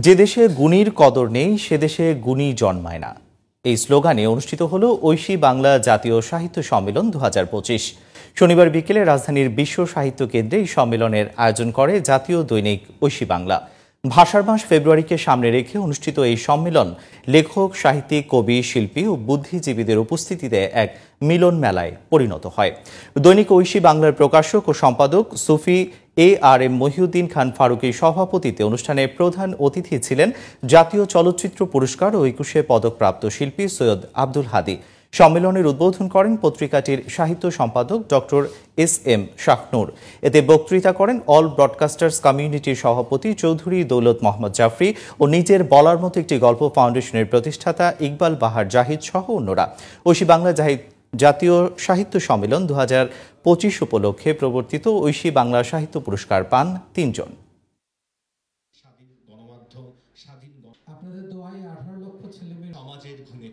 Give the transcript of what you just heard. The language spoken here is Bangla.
যে দেশে গুণীর কদর নেই সে দেশে গুণী জন্মায় না, এই স্লোগানে অনুষ্ঠিত হলো ঐশী বাংলা জাতীয় সাহিত্য সম্মেলন 2025। শনিবার বিকেলে রাজধানীর বিশ্ব সাহিত্য কেন্দ্রে এই সম্মেলনের আয়োজন করে জাতীয় দৈনিক ঐশী বাংলা। ভাষার মাস ফেব্রুয়ারিকে সামনে রেখে অনুষ্ঠিত এই সম্মেলন লেখক, সাহিত্যিক, কবি, শিল্পী ও বুদ্ধিজীবীদের উপস্থিতিতে এক মিলন মেলায় পরিণত হয়। দৈনিক ঐশী বাংলার প্রকাশক ও সম্পাদক সুফি ARM মহিউদ্দিন খান ফারুকীর সভাপতিত্বে অনুষ্ঠানে প্রধান অতিথি ছিলেন জাতীয় চলচ্চিত্র পুরস্কার ও 21শে পদকপ্রাপ্ত শিল্পী সৈয়দ আব্দুল হাদী। সম্মেলনের উদ্বোধন করেন পত্রিকাটির সাহিত্য সম্পাদক ডক্টর SM শাহনূর। এতে বক্তৃতা করেন অল ব্রডকাস্টার্স কমিউনিটির সভাপতি চৌধুরী দৌলত মোহাম্মদ জাফরি ও নিজের বলার মতো একটি গল্প ফাউন্ডেশনের প্রতিষ্ঠাতা ইকবাল বাহার জাহিদ সহ অন্যরা। ঐশী বাংলা জাতীয় সাহিত্য সম্মেলন 2025 উপলক্ষে প্রবর্তিত ঐশী বাংলা সাহিত্য পুরস্কার পান 3 জন। আপনাদের দোয়ায় 18 লক্ষ ছেলেমেয়ে সমাজের ঘুমে